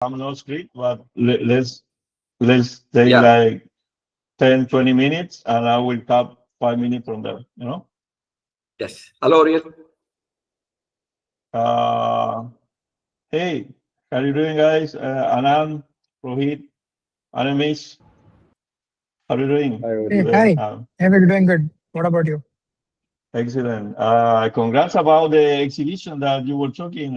I'm not script, but let's take Yeah. like 10, 20 minutes, and I will cut 5 minutes from there. Yes. Hello, Ariel. Uh, hey, how you doing, guys? Anand, Rohit, Animesh, how are you doing Hi, Hey, Oriel. today? hi. Hey, we're doing good. What about you? Excellent. Congrats about the exhibition that you were talking.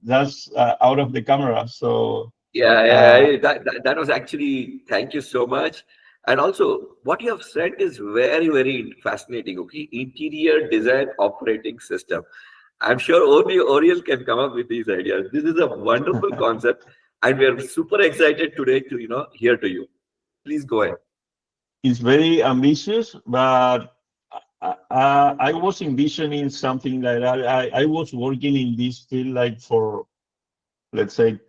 That's out of the camera. So, Yeah, uh, that was actually, thank you so much. And also, what you have said is very, very fascinating. Okay, interior design operating system. I'm sure only Oriel can come up with these ideas. This is a wonderful concept, and we are super excited today to hear to you. Please go ahead. it's very ambitious, but I was envisioning something like that. I was working in this field like for, let's say,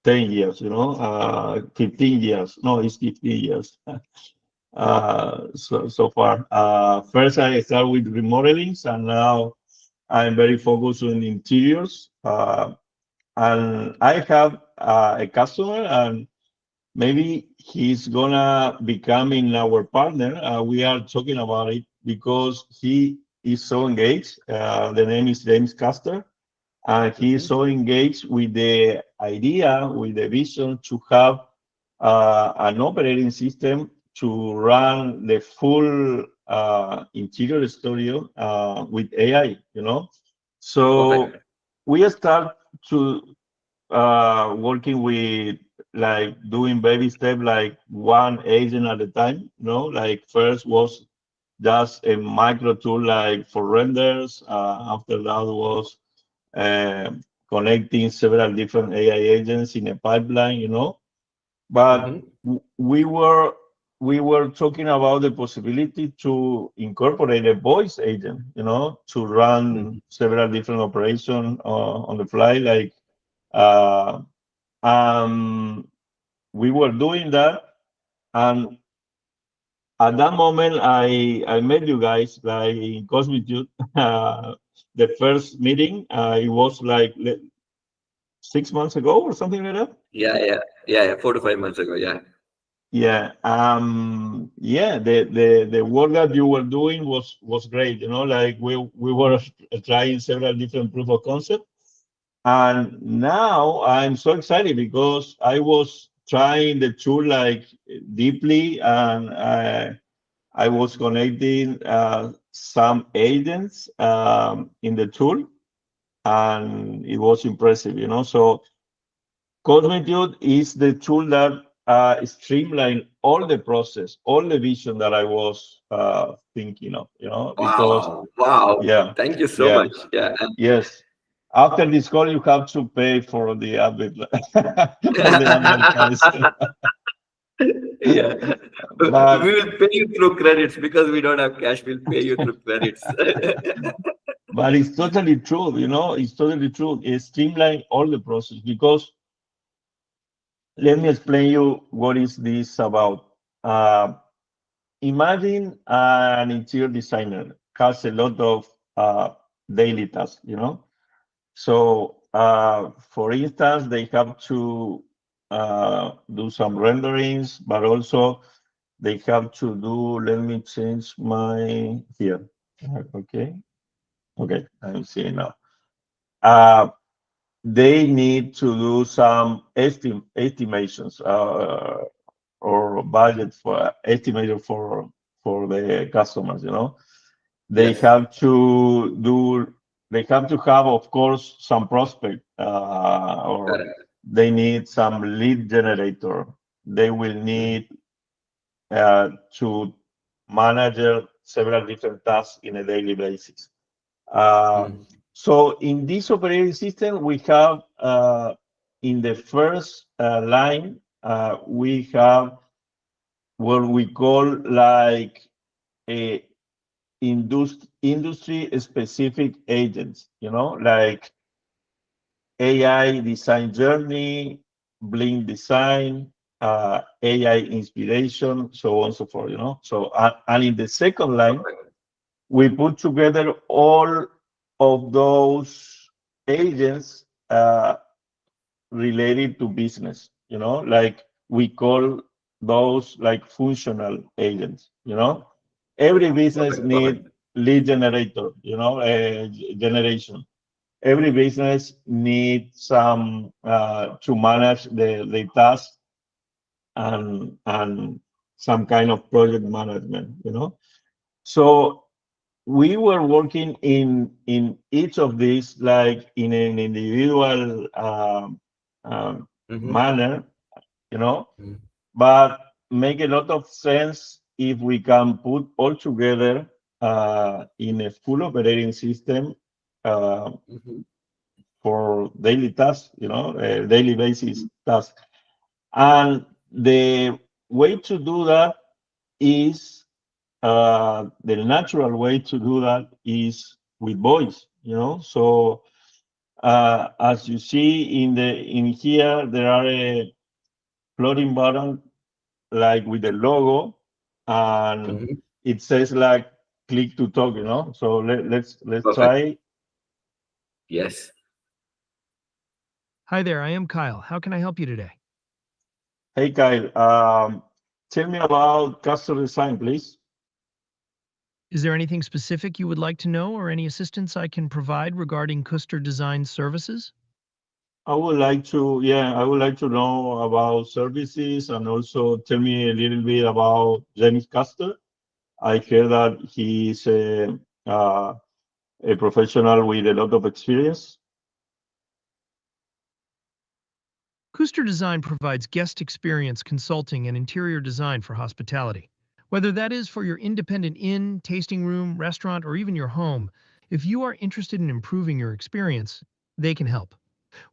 10 years, 15 years. No, it's 15 years so far. First, I started with remodelings, and now I'm very focused on interiors. And I have a customer, and maybe he's gonna becoming our partner. We are talking about it because he is so engaged. The name is James Custer, and he is Mhm. so engaged with the idea, with the vision to have an operating system to run the full interior studio with AI. So Perfect. we start to working with like doing baby step, like one agent at a time. Like first was just a micro tool like for renders. After that was uh, connecting several different AI agents in a pipeline. But Mhm. we were talking about the possibility to incorporate a voice agent, to run Mhm. several different operations on the fly, like uh, um, we were doing that, and at that moment, I met you guys like in Cosmitude. The first meeting, it was like 6 months ago or something like that. Yeah. 4 to 5 months ago. Yeah. Yeah, yeah. The work that you were doing was great. Like we were trying several different proof of concept. And now I'm so excited because I was trying the tool like deeply, and I was connecting some agents in the tool, and it was impressive. So Cosmitude is the tool that streamline all the process, all the vision that I was thinking of. Because Wow. Wow. yeah, Thank you so yeah. much. Yeah. Yes. After this call, you have to pay for the for the advertising. Yeah. We But will pay you through credits because we don't have cash. We'll pay you through credits. but it's totally true. It's totally true. It streamline all the process because let me explain you what is this about. Uh, Imagine an interior designer has a lot of daily tasks. So, for instance, they have to do some renderings, but also they have to do, let me change my here. Okay. Okay. I'm seeing now. Uh, they need to do some estimations or budget for estimation for the customers. They Yes. have to do they have to have, of course, some prospect, or Correct. they need some lead generator. They will Mhm. need to manage several different tasks in a daily basis. uh, Mhm. so in this operating system we have, in the first line, we have what we call like a industry specific agents, like AI design journey, Blink design, AI inspiration, so on and so forth. So, and in the second line, Perfect. we put together all of those agents related to business, like we call those like functional agents, every business Perfect, perfect. need lead generator, generation. Every business needs some to manage the task and some kind of project management, So we were working in each of these like in an individual Mhm, manner, you know, mhm, but make a lot of sense if we can put all together in a full operating system uh, mhm. for daily tasks, daily basis tasks. And the way to do that is the natural way to do that is with voice, So as you see in here, there are a floating button like with the logo, and Mhm. it says like click to talk, So let's Perfect. try. Yes. Hi there, I am Kyle. How can I help you today? Hey Kyle, tell me about customer design, please. Is there anything specific you would like to know or any assistance I can provide regarding Custer Design services? I would like to know about services and also tell me a little bit about James Custer. I hear that he's a professional with a lot of experience. Custer Design provides guest experience consulting and interior design for hospitality. Whether that is for your independent inn, tasting room, restaurant, or even your home, if you are interested in improving your experience, they can help.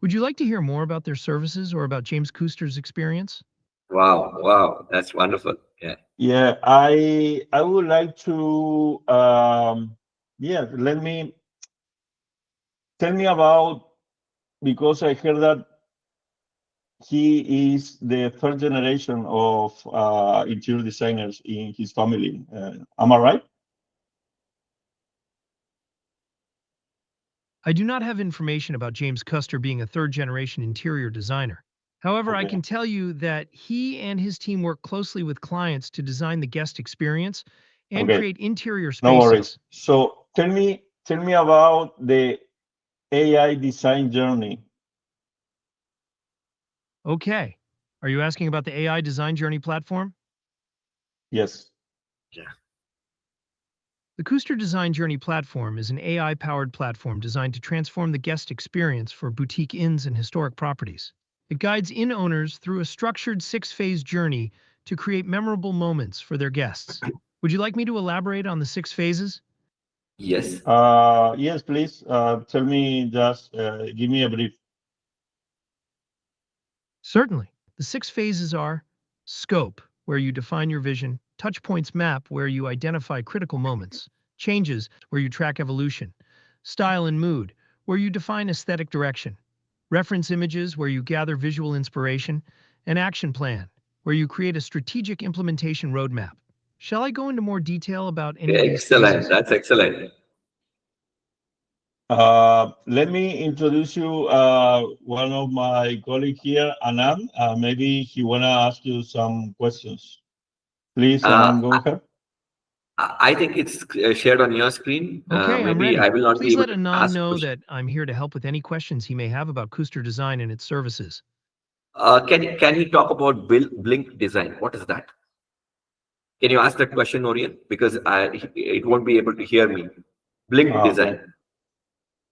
Would you like to hear more about their services or about James Custer's experience? Wow, wow. That's wonderful. Yeah. Yeah, I would like to let me tell me about because I heard that he is the third generation of interior designers in his family. Am I right? I do not have information about James Custer being a third generation interior designer. However, I Okay, can tell you that he and his team work closely with clients to design the guest experience and okay, create interior no worries. spaces. So tell me about the AI design journey. Okay. Are you asking about the AI Design Journey platform? Yes. Yeah. The Custer Design Journey platform is an AI powered platform designed to transform the guest experience for boutique inns and historic properties. It guides inn owners through a structured six-phase journey to create memorable moments for their guests. Would you like me to elaborate on the six phases? Yes. Yes, please. Tell me just give me a brief. Certainly. The six phases are scope, where you define your vision, touch points map, where you identify critical moments, changes, where you track evolution, style and mood, where you define aesthetic direction, reference images, where you gather visual inspiration, and action plan, where you create a strategic implementation roadmap. Shall I go into more detail about any of these Excellent. phases? That's excellent. Let me introduce you one of my colleague here, Anam. Maybe he wanna ask you some questions. Please, Uh, Anam, go ahead. I think it's shared on your screen. Okay, I'm Maybe I ready. will not be Please able let to Anam ask know questions. that I'm here to help with any questions he may have about Kuster Design and its services. Can he talk about Blink design? What is that? Can you ask that question, Orion? Because it won't be able to hear me. Blink Okay. design.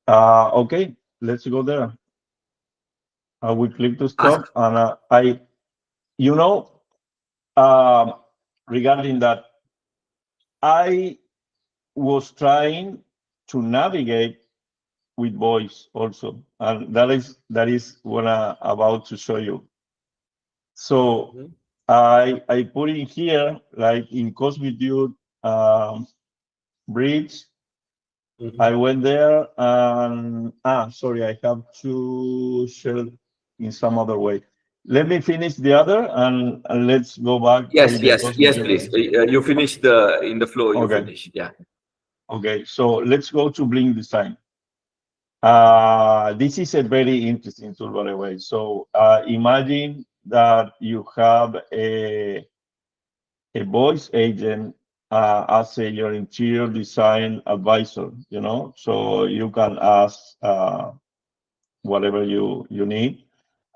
Okay, let's go there. I will click to Ask. stop, and you know, um, regarding that, I was trying to navigate with voice also, and that is what I'm about to show you. So Mhm, I put in here like in Cosmic View bridge. I mhm. went there and sorry, I have to share in some other way. Let me finish the other and let's go back Yes, with the yes, Cosmic yes, View please. bridge. You finish in the flow. You Okay, finish. Yeah. okay. So let's go to Blink Design. This is a very interesting tool, by the way. So imagine that you have a voice agent as your interior design advisor, so you can ask whatever you need.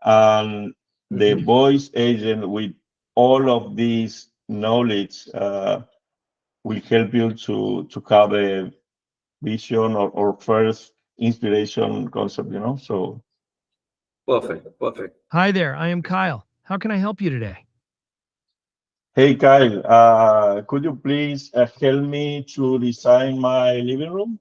And the Mhm. voice agent with all of this knowledge will help you to have a vision or first inspiration concept, So, Perfect, perfect. Hi there, I am Kyle. How can I help you today? hey, Kyle, could you please help me to design my living room?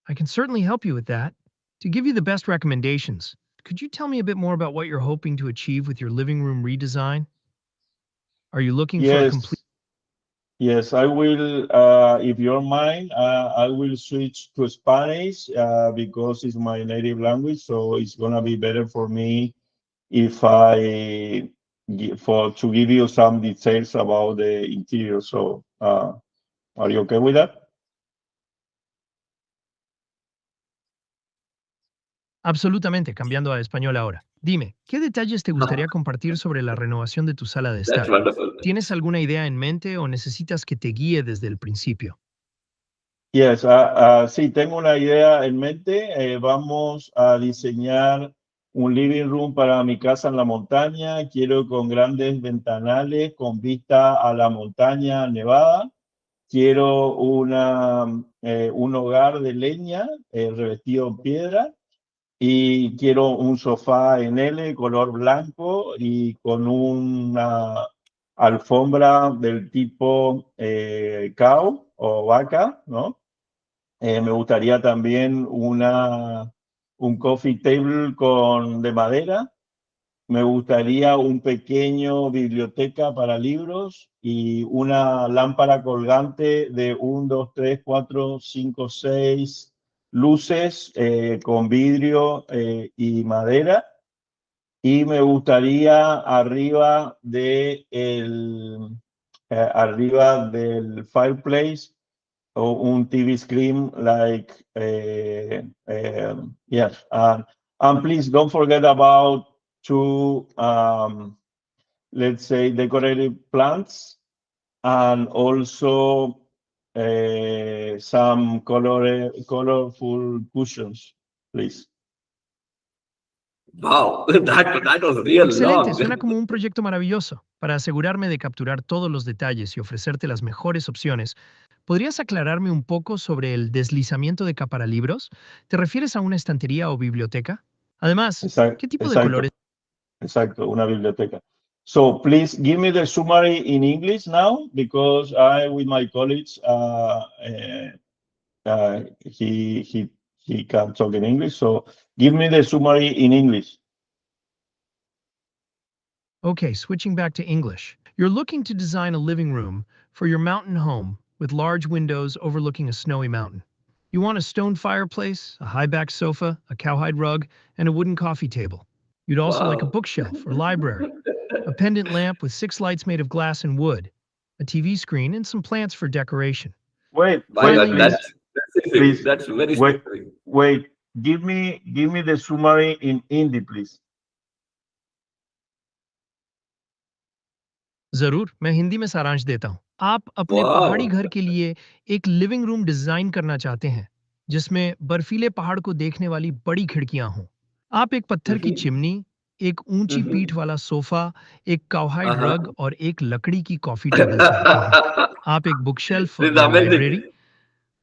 I can certainly help you with that. To give you the best recommendations, could you tell me a bit more about what you're hoping to achieve with your living room redesign? Are you looking for a complete? Yes, yes, I will. If you're mine, I will switch to Spanish because it's my native language. So it's gonna be better for me if I for to give you some details about the interior. So, are you okay with that? Absolutamente, cambiando a español ahora. Dime, ¿qué detalles te gustaría compartir sobre la renovación de tu sala de That's estar? wonderful. ¿Tienes alguna idea en mente o necesitas que te guíe desde el principio? Yes, sí, tengo una idea en mente. Vamos a diseñar un living room para mi casa en la montaña. Quiero con grandes ventanales con vista a la montaña nevada. Quiero un hogar de leña revestido en piedra y quiero un sofá en L color blanco y con una alfombra del tipo cow o vaca, ¿no? Me gustaría también un coffee table de madera. Me gustaría un pequeño biblioteca para libros y una lámpara colgante de 1, 2, 3, 4, 5, 6 luces con vidrio y madera. Y me gustaría arriba del fireplace or un TV screen like yes, and please don't forget about two let's say decorative plants and also some colorful cushions, please. Wow, that was real Excelente, long. suena como un proyecto maravilloso. Para asegurarme de capturar todos los detalles y ofrecerte las mejores opciones, ¿podrías aclararme un poco sobre el deslizamiento de capa para libros? ¿Te refieres a una estantería o biblioteca? Además, ¿qué tipo de colores? Exacto, exacto, una biblioteca. So please give me the summary in English now because I, with my colleagues, he can talk in English. So give me the summary in English. Okay, switching back to English. You're looking to design a living room for your mountain home with large windows overlooking a snowy mountain. You want a stone fireplace, a high-back sofa, a cowhide rug, and a wooden coffee table. You'd also like a Wow. bookshelf or library, a pendant lamp with 6 lights made of glass and wood, a TV screen, and some plants for decoration. Wait, My wait, Finally, God, please, that's specific. please, That's very wait, specific. wait. Give me the summary in Hindi, please. जरूर मैं हिंदी में सारांश देता हूँ। आप अपने पहाड़ी Wow. घर के लिए एक लिविंग रूम डिजाइन करना चाहते हैं जिसमें बर्फीले पहाड़ को देखने वाली बड़ी खिड़कियां हों। आप एक पत्थर की Mhm. चिमनी, एक ऊंची पीठ Mhm. वाला सोफा, एक काउहाइड Uh-huh. रग और एक लकड़ी की कॉफी टेबल चाहते हैं। आप एक बुकशेल्फ This is या लाइब्रेरी, amazing.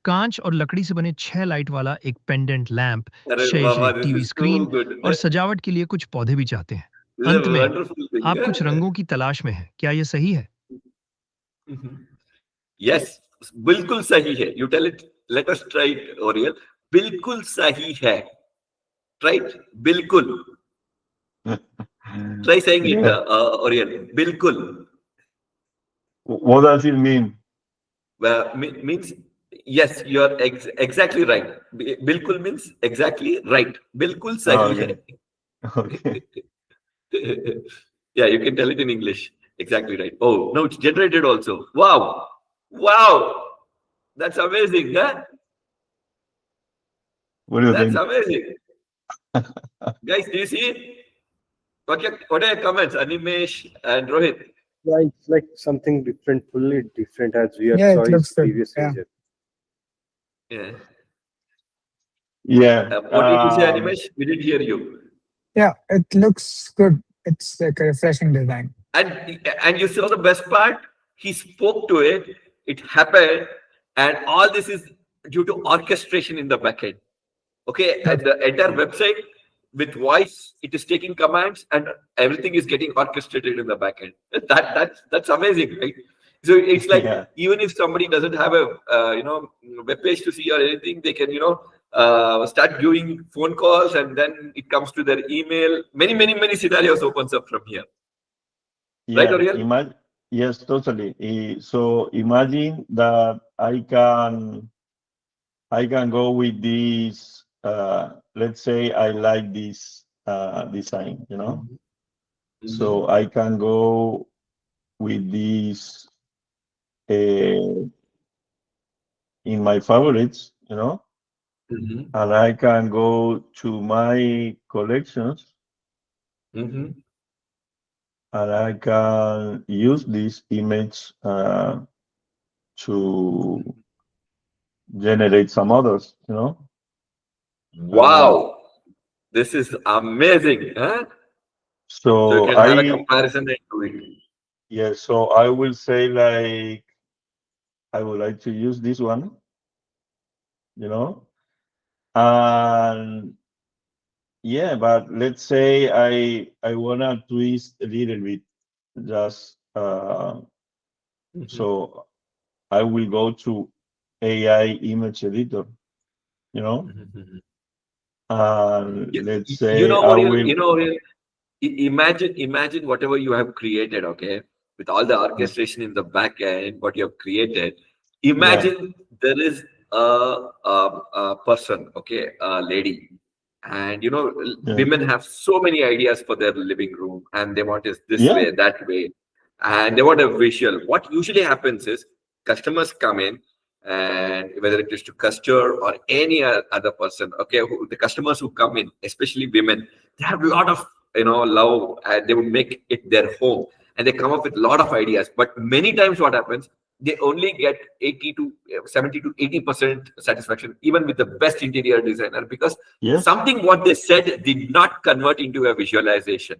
कांच और लकड़ी से बने 6 लाइट वाला एक पेंडेंट लैंप, Arre शेष Baba, एक this TV is screen too good. और This सजावट के लिए कुछ पौधे भी चाहते हैं। is अंत a में, wonderful thing. आप कुछ रंगों की तलाश में हैं। क्या ये सही है? Mhm. Yes, बिल्कुल सही है. You tell it. Let us try it, Oriel. बिल्कुल सही है. Right? बिल्कुल. Try saying it, Yeah. Oriel. बिल्कुल. What does it mean? Means yes, you are exactly right. बिल्कुल means exactly right. बिल्कुल Oh, सही okay. है. Okay. Yeah, you can tell it in English. Exactly right. Oh, no, it's generated also. Wow. Wow. That's amazing, huh? What do you That's think? amazing. Guys, do you see it? What are your comments, Animesh and Rohit? Yeah, it's like something different, fully different as we have Yeah, saw it his looks good. previous Yeah. vision. Yeah. Yeah. What did you say, Animesh? We didn't hear you. Yeah, it looks good. It's like a refreshing design. And you saw the best part? He spoke to it, it happened, and all this is due to orchestration in the backend. Okay, Yep. and the entire website with voice, it is taking commands and everything is getting orchestrated in the backend. That's amazing, right? So it's like Yeah. even if somebody doesn't have a web page to see or anything, they can start doing phone calls and then it comes to their email. Many scenarios opens up from here, right, Yeah. Oriel? Imagine. Yes, totally. So imagine that I can go with this. Let's say I like this design, Mhm. So I can go with this in my favorites, Mhm. and I can go to my collections Mhm. and I can use this image to generate some others. Uh, Wow, this is amazing, huh? So you so can have a comparison and do it. yeah, so I will say like I would like to use this one, you know, and yeah, but let's say I wanna twist a little bit, just Mhm. so I will go to AI image editor, you know, Mhm. and You, let's you say know, I Oriel, will. Oriel, imagine whatever you have created, okay, with all the orchestration in the back end, what you have created. Yeah, Imagine there is a person, okay, a lady, and yeah, women have so many ideas for their living room, and they want it this yeah, way, that way, and they want a visual. What usually happens is customers come in, and whether it is to customer or any other person, okay, the customers who come in, especially women, they have a lot of love, and they would make it their home, and they come up with a lot of ideas, but many times what happens, they only get 80 to 70 to 80% satisfaction even with the best interior designer, because yes, something what they said did not convert into a visualization.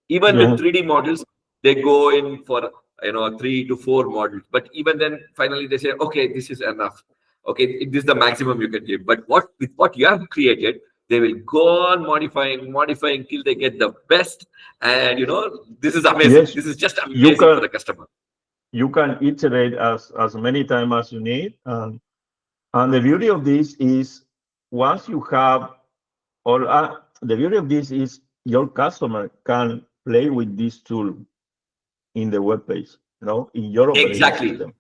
Even with yeah, 3D models, they go in for 3 to 4 models, but even then finally they say, okay, this is enough, okay, this is the maximum you can give. But what you have created, they will go on modifying till they get the best. And this is amazing. yes. This is just You amazing for can the customer. you can iterate as many times as you need, and the beauty of this is once you have, or the beauty of this is your customer can play with this tool in the web page, in your operating Exactly. system.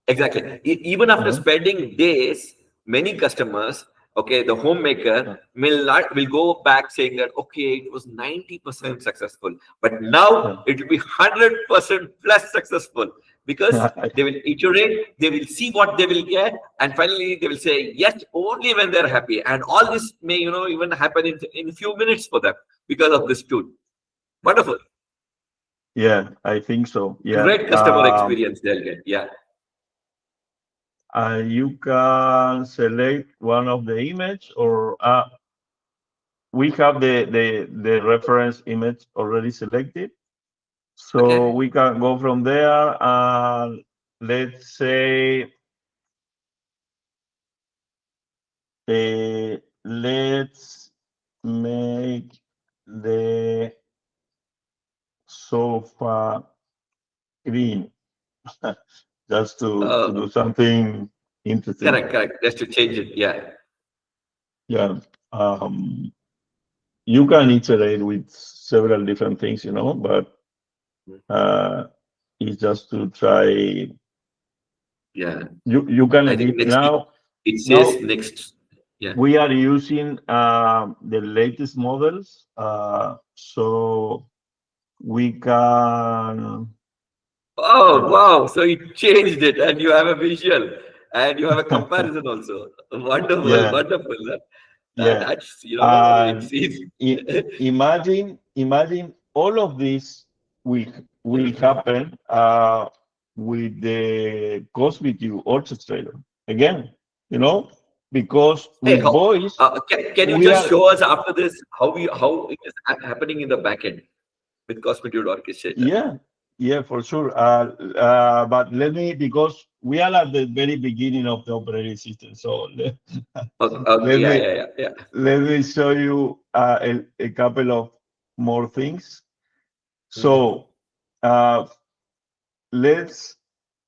Exactly. Even after Yeah, spending days, many customers, okay, the homemaker yeah, will go back saying that, okay, it was 90% successful, but yeah. now it will be 100% plus successful, because they will iterate, they will see what they will get, and finally they will say yes only when they're happy. And all this may, even happen in a few minutes for them because of this tool. Wonderful. Yeah, I think so. Yeah. Great customer experience they'll get. Yeah. You can select one of the image, or we have the reference image already selected. So Okay. we can go from there, and let's say let's make the sofa green, just to do Oh, something interesting. correct. Just to change it. Yeah. Yeah. Um, you can iterate with several different things, but uh, it's just to try. Yeah. You can I think edit next now. it says Now next. Yeah. we are using the latest models, so we can. Oh, Uh, wow. So you changed it and you have a visual and you have a comparison also. Wonderful, yeah, wonderful. Huh? Yeah. That's, And it's imagine all of this will happen with the Cosmic orchestrator again, because Hey, with voice can you we just are, show us after this how it is happening in the back end with Cosmitude Orchestrator? yeah, yeah, for sure. But let me, because we are at the very beginning of the operating system, so Okay, okay, let yeah, me yeah, yeah, yeah. let me show you a couple of more things. Mhm. So let's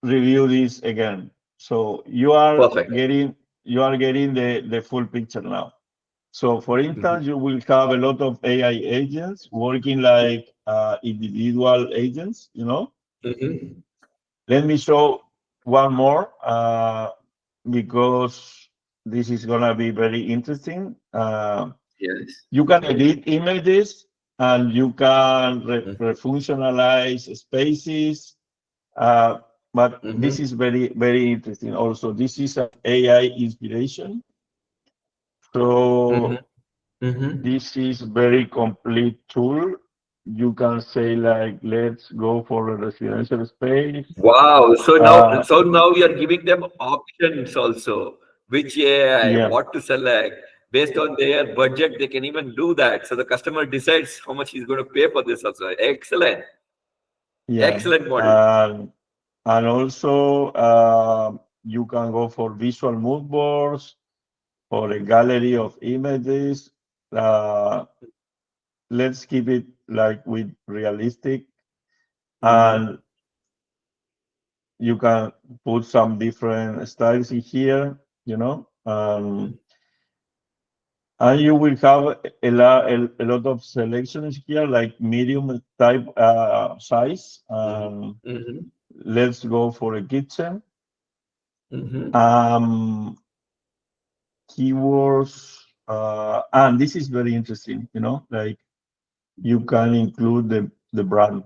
review this again. So Perfect. you are getting the full picture now. So for Mhm. instance, you will have a lot of AI agents working like individual agents. Mhm. Let me show one more because this is gonna be very interesting. Yes. You can edit images and you can Mhm. refunctionalize spaces. Uh, but this Mhm. is very, very interesting also. This is an AI inspiration. Mhm. So Mhm. this is very complete tool. You can say like, let's go for a residential space. Wow. Uh, So now you are giving them options also, which AI, yeah, what to select based on their budget. They can even do that. So the customer decides how much he's going to pay for this also. Excellent. yeah. Excellent model. And also you can go for visual mood boards or a gallery of images. Uh, let's keep it like with realistic, Mhm. and you can put some different styles in here, and you will have a lot of selections here, like medium type size. Mhm. Mhm. Let's go for a kitchen. Mhm. Um, Keywords, and this is very interesting, like you can include the brand,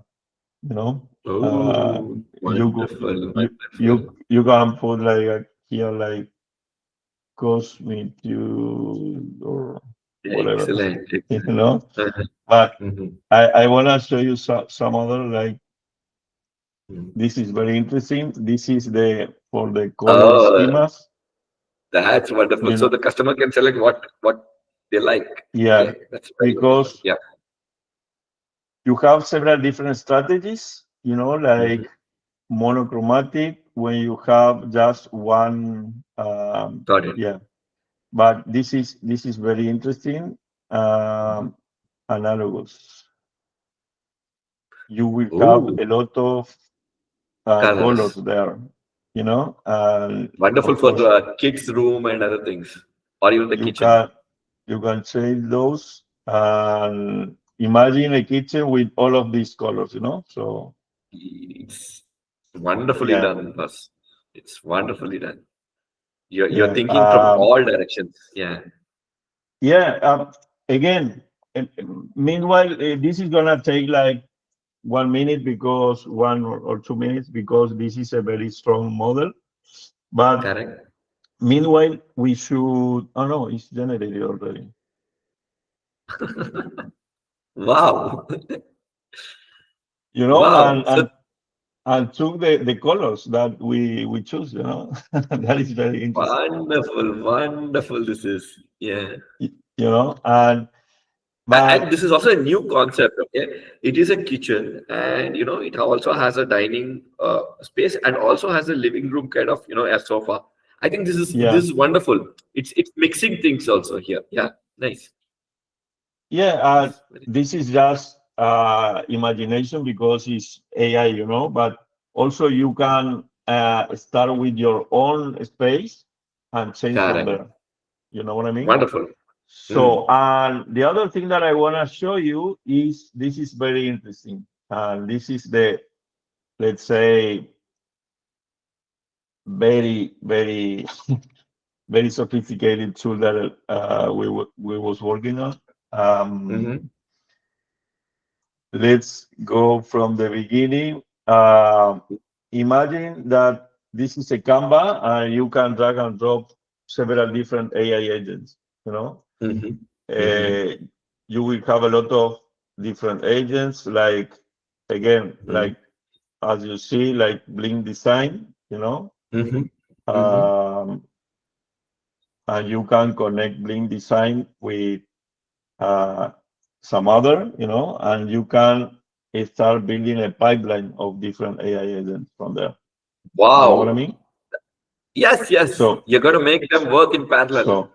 you know. Uh, Oh, you go, wonderful, you can put like here like Cosmic or whatever, excellent, you excellent. know. Uh-huh. But Mhm. I want to show you some other, like Mhm. this is very interesting. This is the for the color Oh, schemas, that's wonderful. you So know. the customer can select what they like. Yeah, Okay, that's very wonderful. because Yeah. you have several different strategies, Mhm. like monochromatic when you have just one. Got it. Yeah, but this is very interesting. Mhm. um, Analogous, you will have Oh, a lot of colors colors. there, and Wonderful of for course the kids' room and other things, or even the you kitchen. can you can change those and imagine a kitchen with all of these colors, so It's wonderfully yeah, done, boss. It's wonderfully done. You're yeah. thinking from all directions. Yeah. Yeah, again, meanwhile, this is gonna take like 1 minute, because 1 or 2 minutes, because this is a very strong model. But Correct. meanwhile, we should. Oh no, it's generated already. Wow. And Wow. So and took the colors that we choose. That is very interesting. wonderful, wonderful this is. Yeah. And And but this is also a new concept, okay? It is a kitchen and it also has a dining space and also has a living room kind of, a sofa. I think this yeah, is wonderful. It's mixing things also here. Yeah. Nice. yeah. Nice. This is just imagination because it's AI, but also you can start with your own space and change from Correct. there. You know what I mean? Wonderful. So, Mm. and the other thing that I want to show you is this is very interesting. And this is the, let's say, very, very, very sophisticated tool that we was working on. Hmm. Let's go from the beginning. Imagine that this is a Canva and you can drag and drop several different AI agents, Mhm. You will have a lot of different agents, like again, Mhm. like as you see, like Blink Design, Mhm. Mhm. um, and you can connect Blink Design with uh, some other, and you can start building a pipeline of different AI agents from there. You know what I Wow. mean? Yes, yes. So, You're going to make them work in parallel. so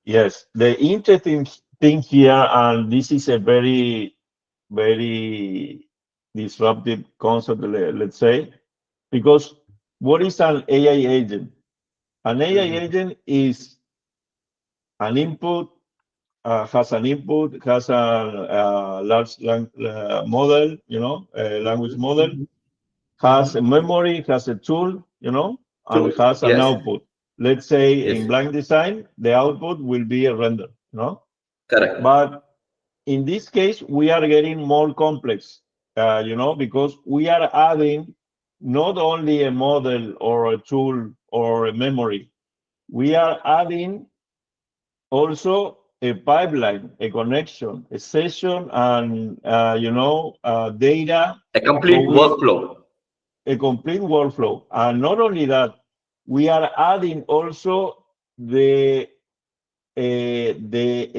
yes, the interesting thing here, and this is a very, very disruptive concept, let's say, because what is an AI agent? An AI Mhm. agent is an input, has an input, has a large model, language model, Mhm. has Mhm. a memory, has a tool, and True. has an Yes. output. Let's say in Yes. Blank Design, the output will be a render, Correct. But in this case, we are getting more complex, because we are adding not only a model or a tool or a memory, we are adding also a pipeline, a connection, a session, and data A complete going, workflow. a complete workflow. And not only that, we are adding also the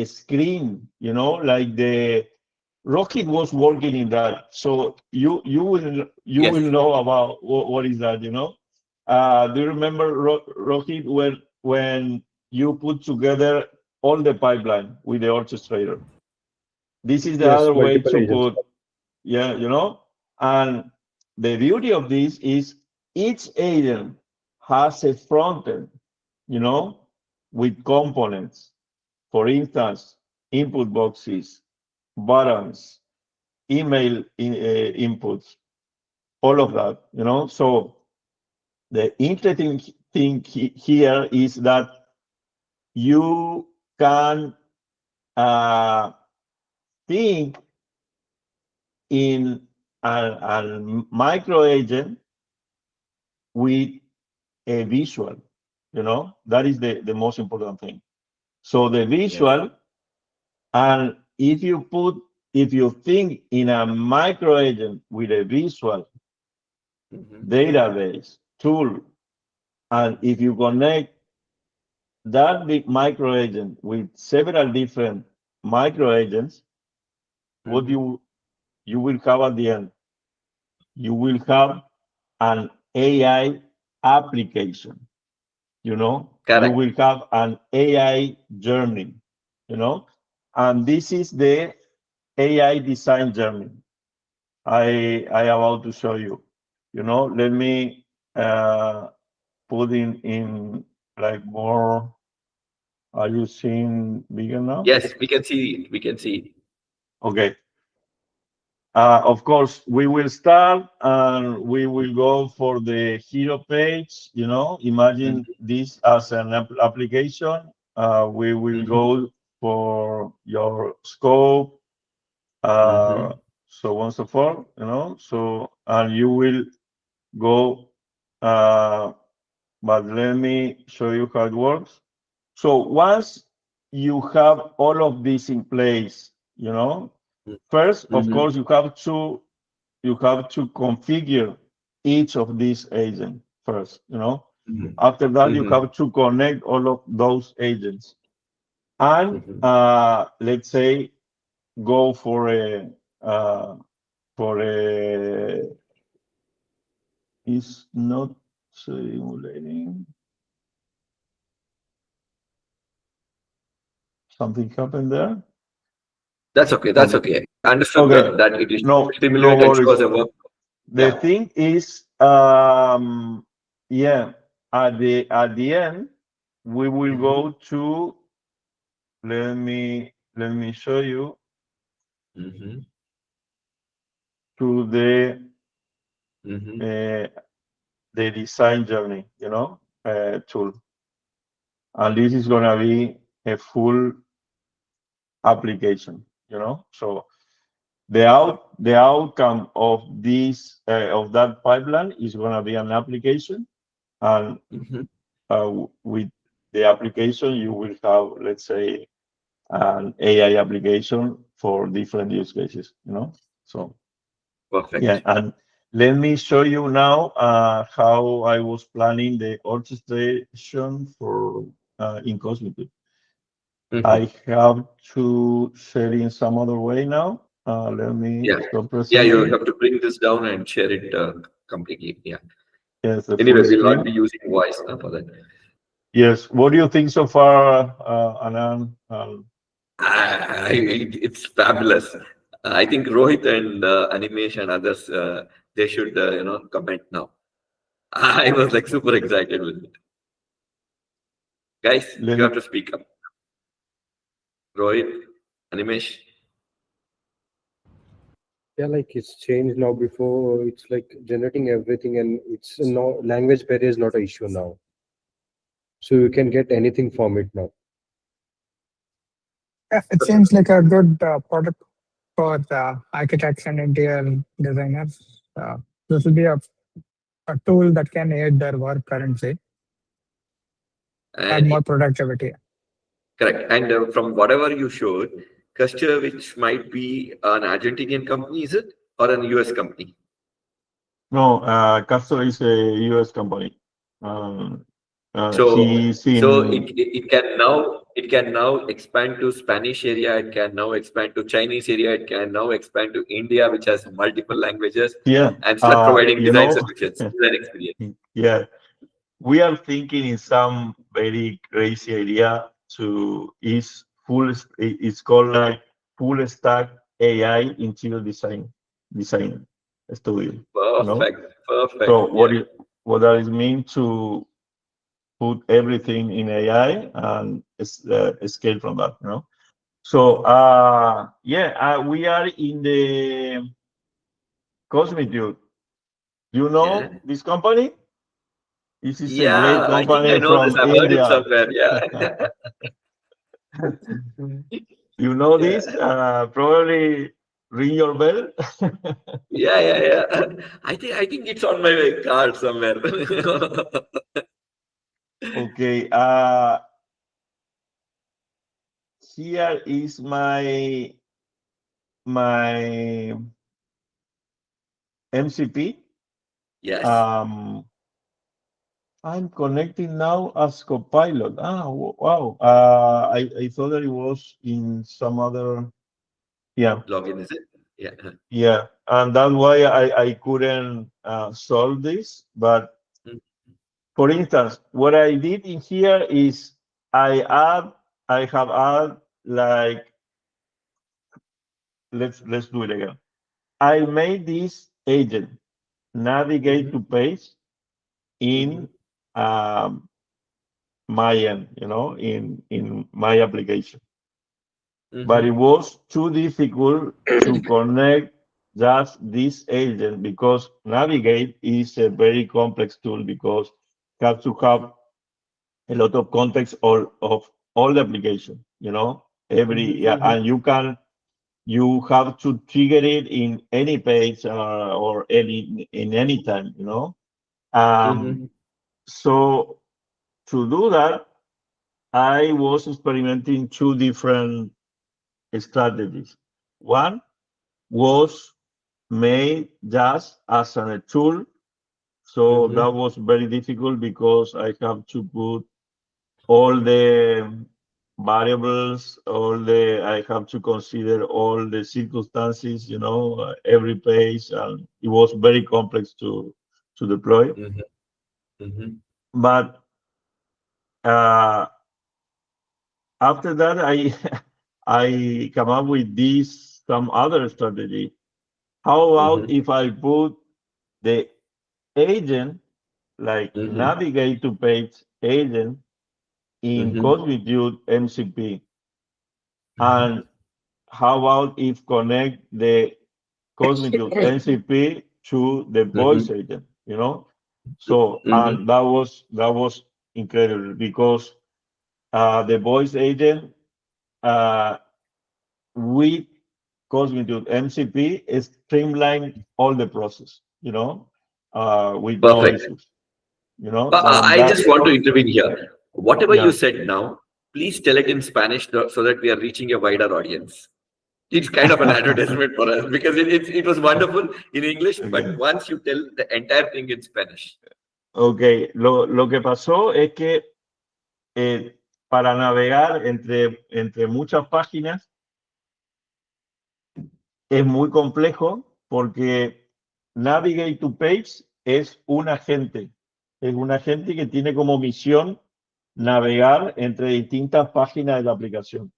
screen, like the Rocket was working in that. So you will Yes. know about what is that, do you remember Rocket when you put together all the pipeline with the orchestrator? This is the Yes, other way multiple to agents. put, yeah, and the beauty of this is each agent has a front end, you know, with components. For instance, input boxes, buttons, email inputs, all of that, So the interesting thing here is that you can uh, think in a micro agent with a visual, that is the most important thing. So the Yes. visual, and if you think in a micro agent with a visual Mhm. database tool, and if you connect that big micro agent with several different micro agents, what Mhm. you will have at the end, you will have an AI application, you Correct. will have an AI journey, and this is the AI design journey I about to show you. Let me put in like more. Are you seeing bigger now? Yes, we can see it. We can see it. Okay. Of course, we will start and we will go for the hero page. Imagine Mhm. this as an application. We will Mhm. go for your scope, uh, Mhm. so on and so forth. So and you will go. But let me show you how it works. So once you have all of this in place, first, of Mhm. course, you have to configure each of these agents first. Mhm. After that, you Mhm. have to connect all of those agents, and Mhm. let's say go for a is not simulating. Something happened there. That's okay. That's Okay. okay. I understood Okay. that it is No simulate and show worries. as a work. The Yeah. thing is, yeah, at the end, we will Mhm. go to, let me show you Mhm. to Mhm. uh, the design journey, tool. And this is gonna be a full application, So the outcome of of that pipeline is gonna be an application, and Mhm. with the application, you will have, let's say, an AI application for different use cases, you know. So yeah, Perfect. and let me show you now how I was planning the orchestration for in Cosmic. Mhm. I have to share in some other way now. Let me Yeah. stop Yeah, you presenting. have to bring this down and share it completely. Yeah. Yes, the Anyway, full we'll not be screen. using voice for that. Yes. What do you think so far, Anand? It's fabulous. I think Rohit and Animesh and others, they should, comment now. I was like super excited with it. Guys, Let you have me, to speak up. Rohit, Animesh. Yeah, like it's changed now. Before it's like generating everything, and it's no language barrier is not an issue now. So you can get anything from it now. Yeah, it seems like a good product for architects and interior designers. This will be a tool that can aid their work currently, add And more productivity. correct. And from whatever you showed, Custer, which might be an Argentinian company, is it? Or an US company? no, Castro is a US company. Um, So he's so in, it can now expand to Spanish area, it can now expand to Chinese area, it can now expand to India, which has multiple languages, yeah, and start providing you design know, solutions, design experience. yeah, we are thinking in some very crazy idea to is it's called like full stack AI interior design studio, you know. Perfect, perfect. So Yeah. what does it mean to put everything in AI and scale from that, you know? So yeah, we are in the Cosmic Dude. You Yeah. know this company? This is a great Yeah, I think I company know this. from I've heard it India. somewhere. Yeah. You know this? Yeah. Probably ring your bell. Yeah, yeah, yeah. I think it's on my card somewhere. Okay. Here is my MCP. Yes. Um, I'm connecting now as Copilot. Wow. I thought that it was in some other. Yeah, Login, is it? Yeah. yeah, and that's why I couldn't solve this. But Mm, for instance, what I did in here is I add, I have add like let's do it again. I made this agent navigate mhm, to page mhm, in um, my end, you know, in my application. But it mhm, was too difficult to connect just this agent because Navigate is a very complex tool because you have to have a lot of context of all the application, you know, every, mhm, yeah, mhm, and you have to trigger it in any page or in any time, you know. Um, mhm, so to do that, I was experimenting two different strategies. One was made just as a tool. So mhm, that was very difficult because I have to put all the variables, I have to consider all the circumstances, you know, every page, and it was very complex to deploy. mhm, mhm, But uh, after that, I I come up with this some other strategy. How about mhm, if I put the agent, like mhm, navigate to page agent in mhm, Cosmic MCP? mhm, And how about if connect the Cosmic MCP to the voice mhm, agent, you know? So, mhm, and that was incredible because the voice agent uh, with Cosmic MCP is streamline all the process, you know, with no perfect. issues, you know, But and I that, just want to intervene here. Whatever you yeah, said now, please tell it in Spanish so that we are reaching a wider audience. It's kind of an advertisement for us because it was wonderful in English, but once you tell the entire thing in Spanish. Ok, lo que pasó es que para navegar entre muchas páginas es muy complejo porque Navigate to Page es un agente que tiene como misión navegar entre distintas páginas de la aplicación.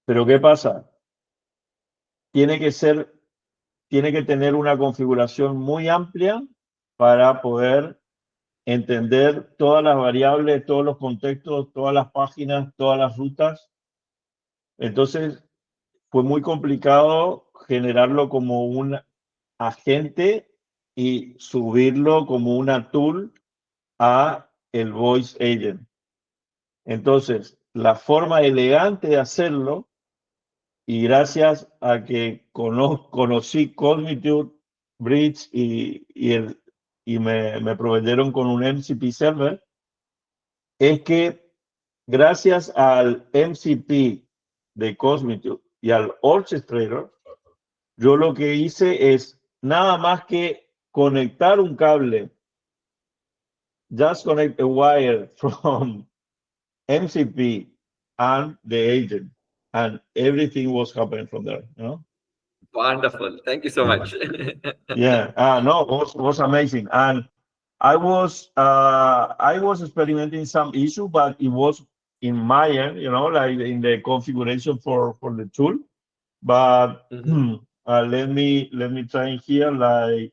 Pero ¿qué pasa? Tiene que tener una configuración muy amplia para poder entender todas las variables, todos los contextos, todas las páginas, todas las rutas. Entonces, fue muy complicado generarlo como un agente y subirlo como una tool a el Voice Agent. Entonces, la forma elegante de hacerlo, y gracias a que conocí Cognitive Bridge y me proveyeron con un MCP server, es que gracias al MCP de Cognitive y al Orchestrator, yo lo que hice es nada más que conectar un cable, just connect a wire from MCP and the agent, and everything was happening from there, you know? Wonderful. Thank you so much. Yeah, no, it was amazing. And I was experimenting some issue, but it was in my end, you know, like in the configuration for the tool. But let me try here, like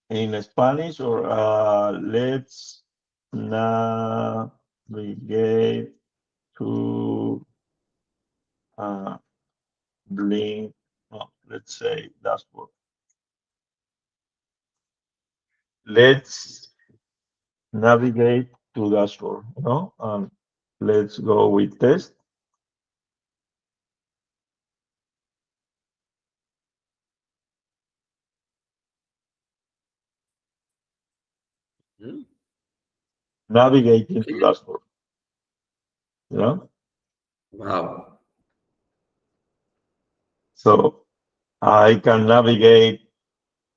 in Spanish, or let's navigate to Blink. Oh, let's say dashboard. Let's navigate to dashboard, you know, and let's go with test. Navigating to dashboard, you know. Wow. So I can navigate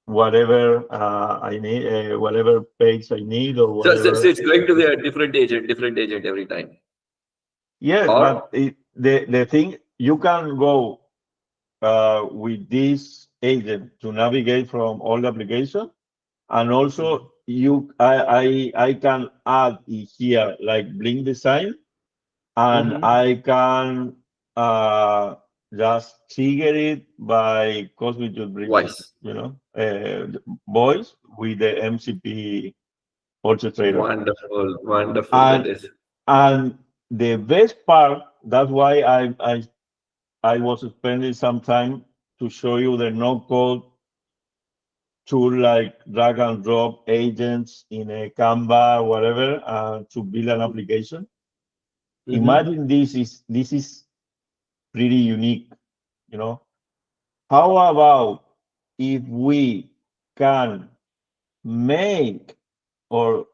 whatever I need, whatever page I need, or whatever. So it's going to be a different agent every time. Yes, but the thing, you can go with this agent to navigate from all the application, and also I can add here like Blink design, and I can just trigger it by Cosmic Bridge, Voice. you know, voice with the MCP orchestrator. Wonderful. And, that is. and the best part, that's why I was spending some time to show you the no-code tool, like drag and drop agents in a Canva, whatever, to build an application. Imagine this is pretty unique, you know. How about if we can make or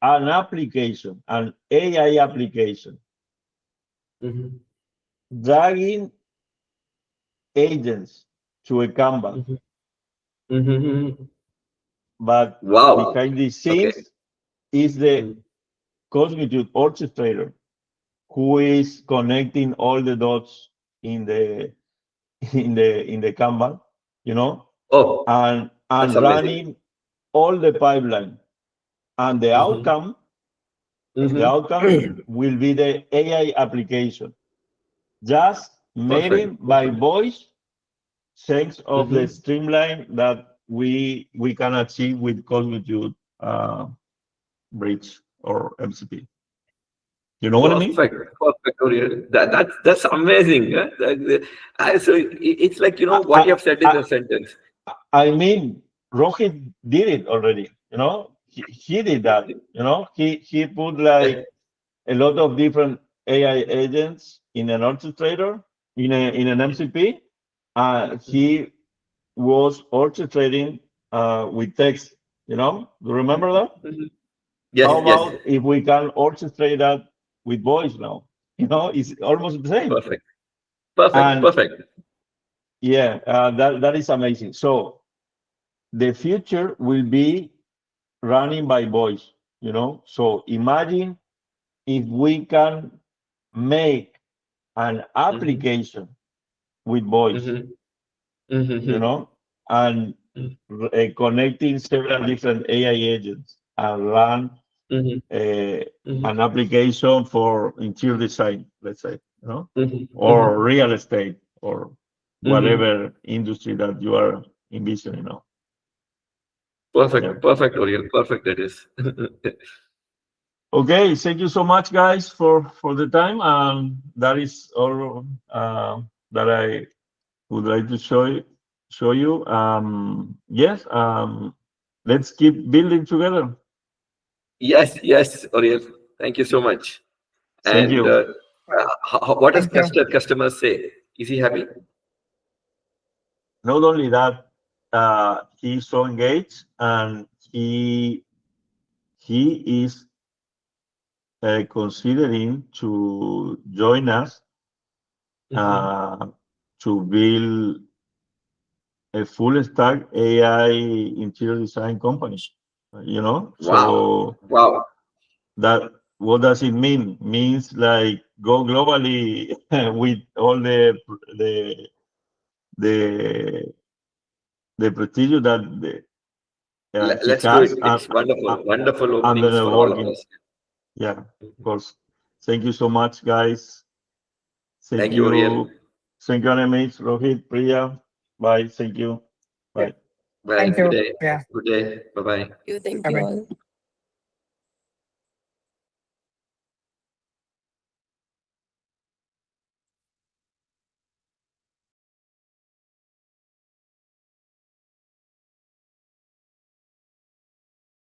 an application, an AI application, dragging agents to a Canva, but behind the scenes is the Cognitive Orchestrator, who is connecting all the dots in the Canva, you know, and running all the pipeline, and the outcome will be the AI application, just made by voice, thanks of the streamline that we can achieve with Cognitive Bridge or MCP. You know what I mean? Perfect, Oriel. That's amazing. Huh? So it's like, you know, what you have said in the sentence. I mean, Rohit did it already. You know, he did that. You know, he put like a lot of different AI agents in an orchestrator, in an MCP. He was orchestrating with text. You know, do you remember that? Yes, How yes. about if we can orchestrate that with voice now? It's almost the same. Perfect. Perfect. And Perfect. yeah, that is amazing. So the future will be running by voice. So imagine if we can make an Mm-hmm. application with voice, Mm-hmm. Mm-hmm. and connecting several different AI agents and run Mm-hmm. uh, Mm-hmm. an application for interior design, let's say, Mm-hmm. or real estate or Mm-hmm. whatever industry that you are envisioning. Yeah. Perfect. Perfect, Oriel. Perfect. That is. Okay, thank you so much, guys, for the time. That is all that I would like to show you. Yes. Let's keep building together. Yes, yes, Oriel. Thank you so much. Thank And you. what does Thank you. customers say? Is he happy? Not only that, he's so engaged, and he is considering to join us Mm-hmm. uh, to build a full stack AI interior design company. Wow. So Wow. that what does it mean? Means like go globally with all the the the prestige that he Let's do it. has, It's uh, wonderful. Wonderful and the openings for all of networking. us. Yeah, of course. Thank you so much, guys. Thank Thank you, Oriel. you. Thank you, Anamis, Rohit, Priya. Bye. Thank you. Yeah. Bye. Bye. Thank Good you. day. Yeah. Good day. Bye bye. Thank Bye you bye. all.